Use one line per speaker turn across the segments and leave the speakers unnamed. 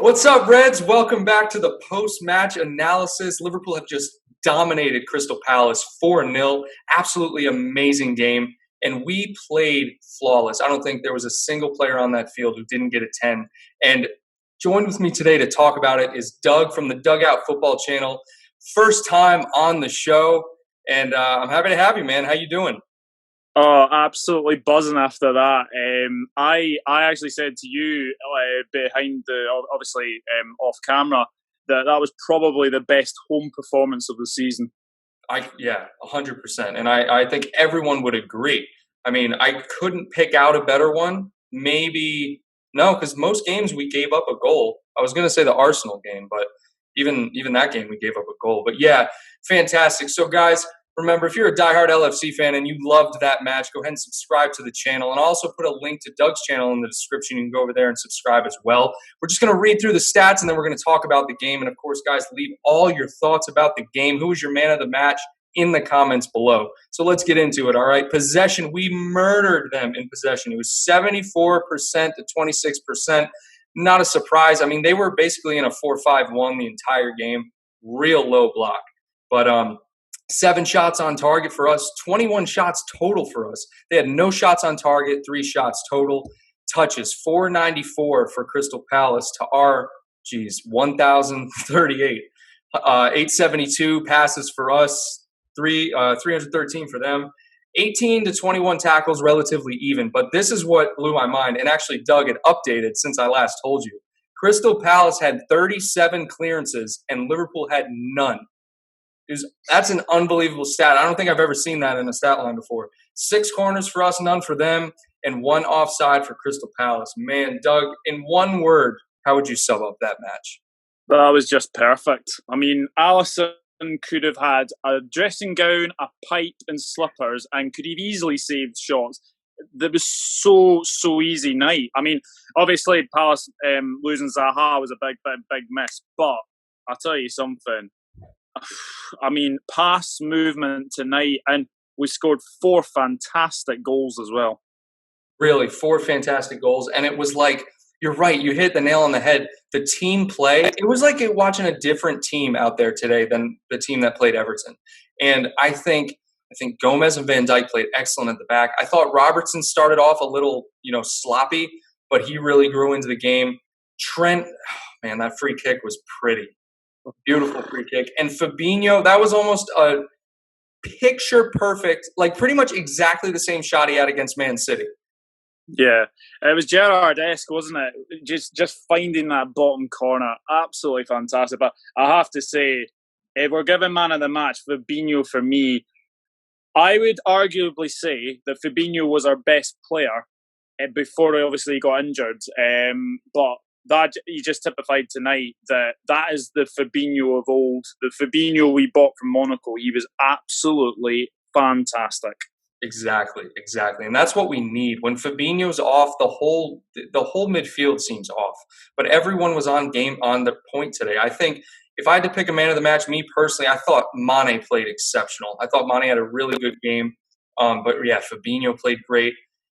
What's up, Reds? Welcome back to the post-match analysis. Liverpool have just dominated Crystal Palace 4-0. Absolutely amazing game. And we played flawless. I don't think there was a single player on that field who didn't get a 10. And joined with me today to talk about it is Doug from the Dugout Football Channel. First time on the show. And I'm happy to have you, man. How you doing?
Oh, absolutely buzzing after that. I actually said to you behind obviously off camera that was probably the best home performance of the season.
100%. And I think everyone would agree. I mean, I couldn't pick out a better one. Maybe no, because most games we gave up a goal. I was going to say the Arsenal game, but even that game we gave up a goal. But yeah, fantastic. So guys, remember, if you're a diehard LFC fan and you loved that match, go ahead and subscribe to the channel. And I'll also put a link to Doug's channel in the description. You can go over there and subscribe as well. We're just going to read through the stats, and then we're going to talk about the game. And, of course, guys, leave all your thoughts about the game. Who was your man of the match in the comments below? So let's get into it, all right? Possession, we murdered them in possession. It was 74% to 26%. Not a surprise. I mean, they were basically in a 4-5-1 the entire game. Real low block. But 7 shots on target for us, 21 shots total for us. They had no shots on target, 3 shots total. Touches, 494 for Crystal Palace to our, 1,038. 872 passes for us, 313 for them. 18 to 21 tackles, relatively even. But this is what blew my mind. And actually, Doug had updated since I last told you. Crystal Palace had 37 clearances and Liverpool had none. That's an unbelievable stat. I don't think I've ever seen that in a stat line before. 6 corners for us, none for them, and 1 offside for Crystal Palace. Man, Doug, in one word, how would you sum up that match?
That was just perfect. I mean, Alisson could have had a dressing gown, a pipe, and slippers, and could have easily saved shots. That was so easy night. I mean, obviously, Palace losing Zaha was a big miss, but I'll tell you something. I mean, pass movement tonight, and we scored 4 fantastic goals as well.
Really, 4 fantastic goals, and it was like, you're right, you hit the nail on the head. The team play, it was like watching a different team out there today than the team that played Everton. And I think Gomez and Van Dijk played excellent at the back. I thought Robertson started off a little, sloppy, but he really grew into the game. Trent, man, that free kick was pretty. Beautiful free kick. And Fabinho, that was almost a picture perfect, like pretty much exactly the same shot he had against Man City.
Yeah, it was Gerrard-esque, wasn't it? Just finding that bottom corner, absolutely fantastic. But I have to say, if we're giving man of the match, Fabinho for me, I would arguably say that Fabinho was our best player before he obviously got injured. But that he just typified tonight that is the Fabinho of old, the Fabinho we bought from Monaco. He was absolutely fantastic.
Exactly. And that's what we need. When Fabinho's off, the whole midfield seems off. But everyone was on the point today. I think if I had to pick a man of the match, me personally, I thought Mane played exceptional. I thought Mane had a really good game. But yeah, Fabinho played great.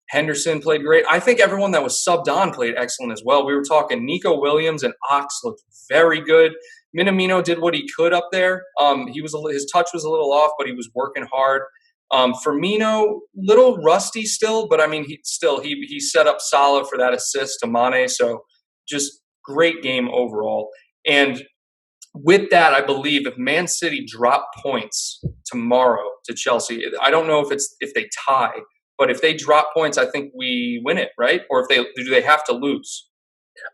Henderson played great. I think everyone that was subbed on played excellent as well. We were talking Nico Williams and Ox looked very good. Minamino did what he could up there. His touch was a little off, but he was working hard. Firmino, little rusty still, but I mean, he set up Salah for that assist to Mane. So just great game overall. And with that, I believe if Man City drop points tomorrow to Chelsea, I don't know if they tie. But if they drop points, I think we win it, right? Or do they have to lose?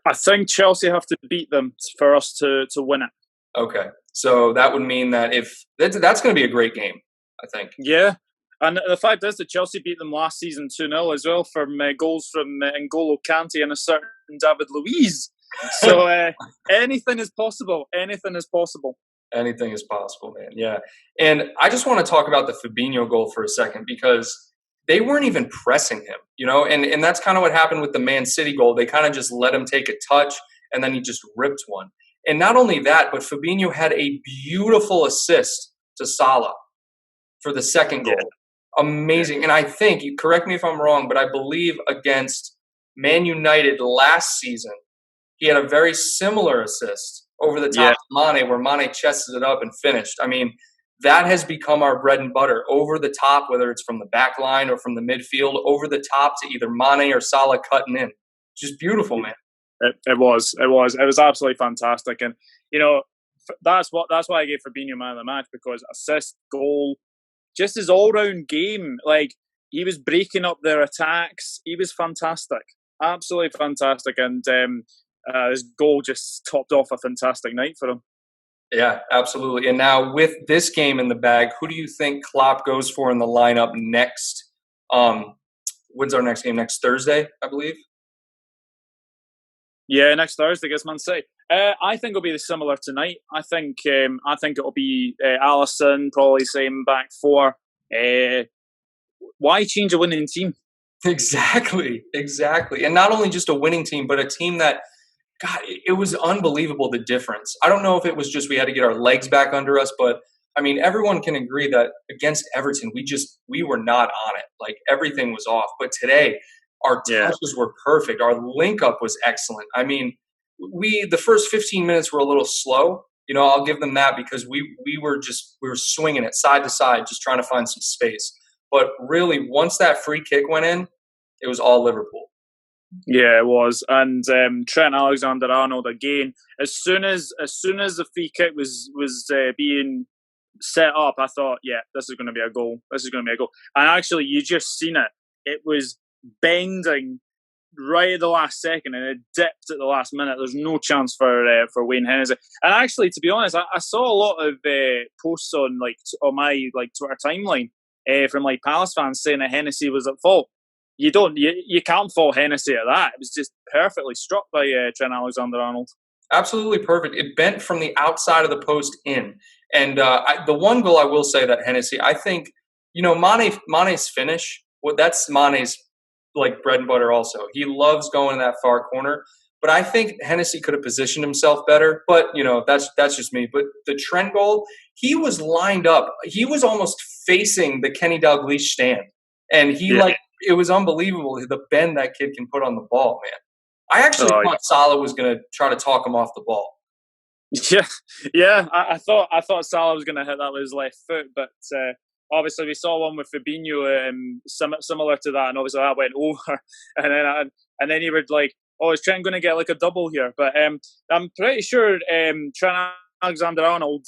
I think Chelsea have to beat them for us to win it.
Okay, so that would mean that that's going to be a great game, I think.
Yeah, and the fact is that Chelsea beat them last season 2-0 as well from goals from N'Golo Kante and a certain David Luiz. So anything is possible. Anything is possible.
Anything is possible, man. Yeah, and I just want to talk about the Fabinho goal for a second because they weren't even pressing him, and that's kind of what happened with the Man City goal. They kind of just let him take a touch, and then he just ripped one. And not only that, but Fabinho had a beautiful assist to Salah for the second goal. Yeah. Amazing. And I think, correct me if I'm wrong, but I believe against Man United last season, he had a very similar assist over the top
Yeah,
to Mane, where Mane chested it up and finished. I mean, that has become our bread and butter. Over the top, whether it's from the back line or from the midfield, over the top to either Mane or Salah cutting in. Just beautiful, man.
it was absolutely fantastic, and you know that's why I gave Fabinho man of the match, because assist, goal, just his all round game. Like, he was breaking up their attacks. He was fantastic, absolutely fantastic, and his goal just topped off a fantastic night for him.
Yeah, absolutely. And now with this game in the bag, who do you think Klopp goes for in the lineup next? Um, when's our next game? Next Thursday, I believe.
Yeah, next Thursday against Man City. I think it'll be similar tonight. I think it'll be Allison, probably same back four. Why change a winning team?
Exactly, exactly. And not only just a winning team, but a team that, God, it was unbelievable the difference. I don't know if it was just we had to get our legs back under us, but I mean, everyone can agree that against Everton, we were not on it. Like, everything was off. But today, our
Yeah,
touches were perfect. Our link up was excellent. I mean, the first 15 minutes were a little slow. You know, I'll give them that because we were swinging it side to side, just trying to find some space. But really, once that free kick went in, it was all Liverpool.
yeah, it was. And Trent Alexander-Arnold again. As soon as the free kick was being set up, I thought, yeah, this is going to be a goal. This is going to be a goal. And actually, you just seen it. It was bending right at the last second, and it dipped at the last minute. There's no chance for Wayne Hennessy. And actually, to be honest, I saw a lot of posts on my Twitter timeline from Palace fans saying that Hennessy was at fault. You can't fault Hennessy at that. It was just perfectly struck by Trent Alexander-Arnold.
Absolutely perfect. It bent from the outside of the post in. And the one goal I will say that Hennessy, I think, Mane's finish, that's Mane's bread and butter also. He loves going in that far corner. But I think Hennessy could have positioned himself better. But, that's just me. But the Trent goal, he was lined up. He was almost facing the Kenny Dalglish stand. And
Yeah.
it was unbelievable the bend that kid can put on the ball, man. I actually
Oh,
thought Salah was going to try to talk him off the ball.
yeah, yeah. I thought Salah was going to hit that with his left foot, but obviously we saw one with Fabinho similar to that, and obviously that went over. And then you were like, "Oh, is Trent going to get a double here?" But I'm pretty sure Trent Alexander-Arnold,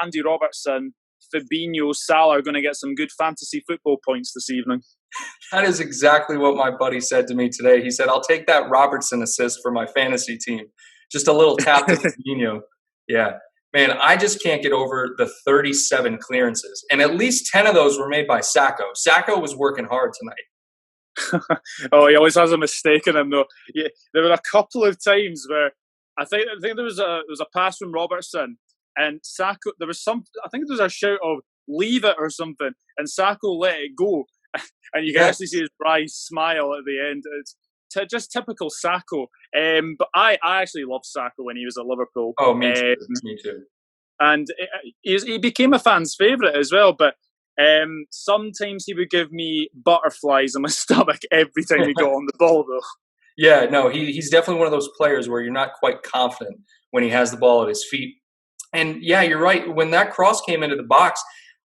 Andy Robertson, Fabinho, Salah are going to get some good fantasy football points this evening.
That is exactly what my buddy said to me today. He said, "I'll take that Robertson assist for my fantasy team." Just a little tap to Fabinho. Yeah. Man, I just can't get over the 37 clearances. And at least 10 of those were made by Sacco. Sacco was working hard tonight.
Oh, he always has a mistake in him though. Yeah, there were a couple of times where I think there was a pass from Robertson, and Sacco. There was some. I think there was a shout of "leave it" or something, and Sacco let it go, and you can
Yeah.
actually see his dry smile at the end. It's just typical Sacco. But I actually loved Sacco when he was at Liverpool.
Oh, me too. Me too.
And he became a fan's favourite as well. But sometimes he would give me butterflies in my stomach every time he got on the ball, though.
Yeah, no, he's definitely one of those players where you're not quite confident when he has the ball at his feet. And yeah, you're right. When that cross came into the box,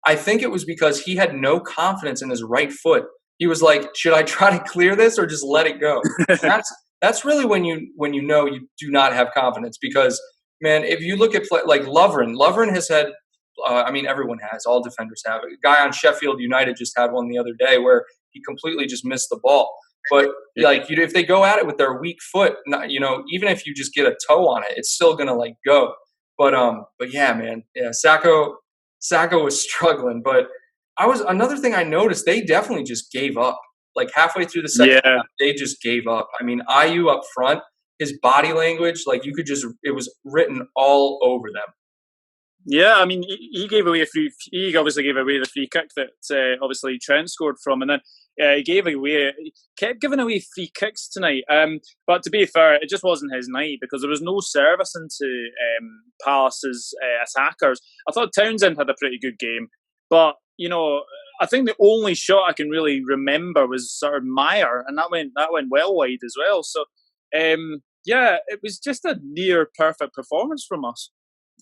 I think it was because he had no confidence in his right foot. He was like, "Should I try to clear this or just let it go?" And that's really when you know you do not have confidence because, man, if you look at like Lovren has had. I mean, everyone has. All defenders have. A guy on Sheffield United just had one the other day where he completely just missed the ball. But if they go at it with their weak foot, even if you just get a toe on it, it's still gonna go. But yeah, man, yeah, Sacco was struggling. But another thing I noticed, they definitely just gave up. Like halfway through the second
Yeah.
half, they just gave up. I mean, IU up front, his body language, it was written all over them.
Yeah, I mean, he gave away he obviously gave away the free kick that obviously Trent scored from, and then he kept giving away free kicks tonight. But to be fair, it just wasn't his night because there was no service into Palace's attackers. I thought Townsend had a pretty good game, but I think the only shot I can really remember was sort of Meyer, and that went well wide as well. So yeah, it was just a near perfect performance from us.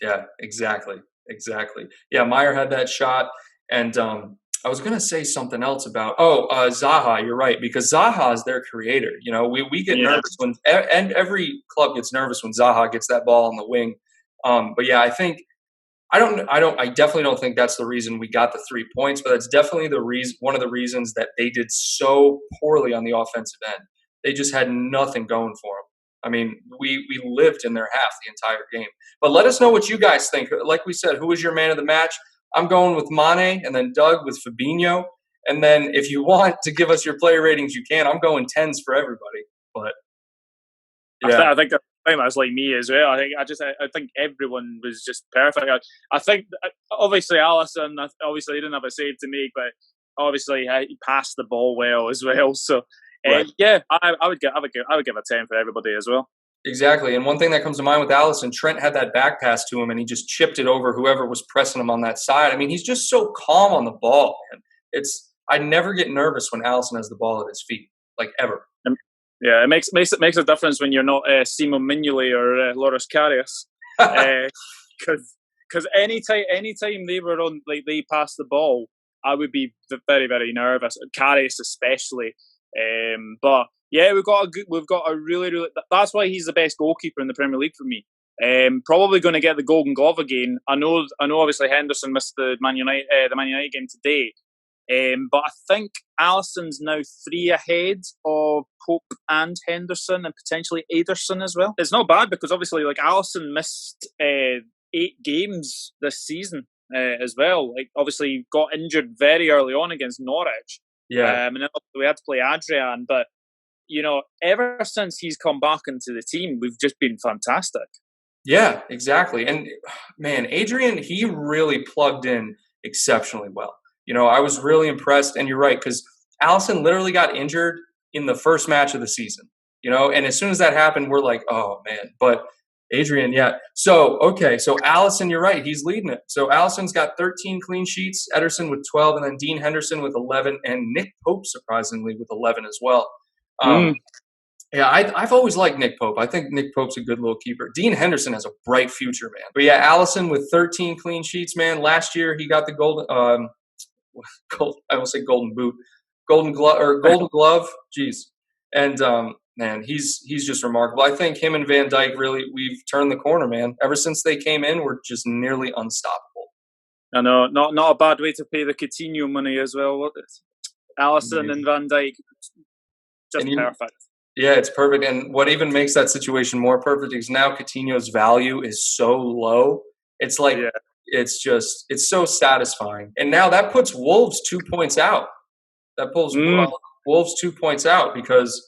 Yeah, exactly. Exactly. Yeah, Meyer had that shot. And I was going to say something else about, Zaha, you're right, because Zaha is their creator. You know, we get
Yeah.
nervous when, and every club gets nervous when Zaha gets that ball on the wing. But yeah, I definitely don't think that's the reason we got the 3 points, but that's definitely one of the reasons that they did so poorly on the offensive end. They just had nothing going for them. I mean, we lived in their half the entire game. But let us know what you guys think. Like we said, who was your man of the match? I'm going with Mane, and then Doug with Fabinho. And then if you want to give us your player ratings, you can. I'm going tens for everybody. But yeah,
I think that's like me as well. I think everyone was just perfect. I think obviously Allison, obviously he didn't have a save to make, but obviously he passed the ball well as well. So
right.
yeah, I would give a 10 for everybody as well.
Exactly. And one thing that comes to mind with Allison, Trent had that back pass to him and he just chipped it over whoever was pressing him on that side. I mean, he's just so calm on the ball, man. I never get nervous when Allison has the ball at his feet, like ever.
Yeah, it makes a difference when you're not Simon Mignolet or Loris Karius, because anytime they were on, like they passed the ball, I would be very very nervous. Karius especially, but yeah, we've got a really that's why he's the best goalkeeper in the Premier League for me. Probably going to get the Golden Glove again. I know. Obviously Henderson missed the Man United game today. But I think Alisson's now 3 ahead of Pope and Henderson and potentially Ederson as well. It's not bad because obviously like Alisson missed 8 games this season as well. Like obviously got injured very early on against Norwich.
Yeah.
And then we had to play Adrian. But, you know, ever since he's come back into the team, we've just been fantastic.
Yeah, exactly. And man, Adrian, he really plugged in exceptionally well. You know, I was really impressed. And you're right, because Allison literally got injured in the first match of the season, you know, and as soon as that happened, we're like, oh man. But Adrian, yeah. So, okay. So Allison, you're right. He's leading it. So Allison's got 13 clean sheets, Ederson with 12, and then Dean Henderson with 11, and Nick Pope, surprisingly, with 11 as well. Yeah, I've always liked Nick Pope. I think Nick Pope's a good little keeper. Dean Henderson has a bright future, man. But yeah, Allison with 13 clean sheets, man. Last year he got the I will say golden boot, golden glove. Jeez, and man, he's just remarkable. I think him and Van Dijk really we've turned the corner, man. Ever since they came in, we're just nearly unstoppable.
I know, not a bad way to pay the Coutinho money as well. Allison and Van Dijk, just perfect.
Yeah, it's perfect. And what even makes that situation more perfect is now Coutinho's value is so low. It's like it's so satisfying. And now that puts Wolves 2 points out. That pulls Wolves 2 points out because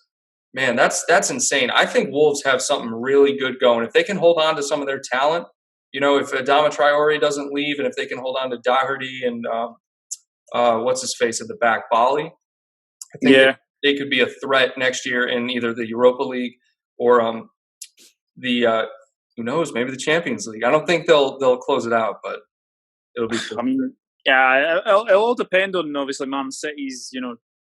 man, that's insane. I think Wolves have something really good going. If they can hold on to some of their talent, you know, if Adama Traore doesn't leave and if they can hold on to Doherty and what's his face at the back, Bali, I think they could be a threat next year in either the Europa League or the who knows, maybe the Champions League. I don't think they'll close it out, but it'll be cool.
I mean, yeah, it'll all depend on obviously Man City's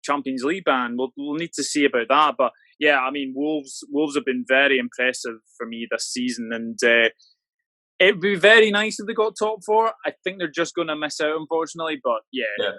Champions League ban. We'll need to see about that, but yeah, I mean Wolves have been very impressive for me this season, and it'd be very nice if they got top 4. I think they're just going to miss out, unfortunately. But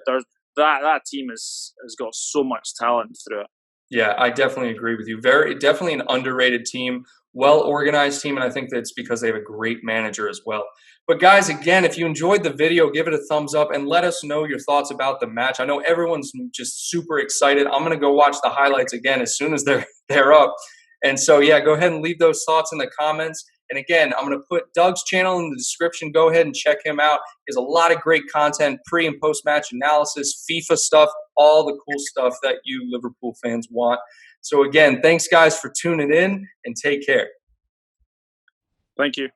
there's that team has got so much talent through it.
Yeah, I definitely agree with you. Definitely an underrated team, well-organized team, and I think that's because they have a great manager as well. But guys, again, if you enjoyed the video, give it a thumbs up and let us know your thoughts about the match. I know everyone's just super excited. I'm going to go watch the highlights again as soon as they're up. And so, yeah, go ahead and leave those thoughts in the comments. And again, I'm going to put Doug's channel in the description. Go ahead and check him out. He has a lot of great content, pre- and post-match analysis, FIFA stuff, all the cool stuff that you Liverpool fans want. So again, thanks guys for tuning in and take care.
Thank you.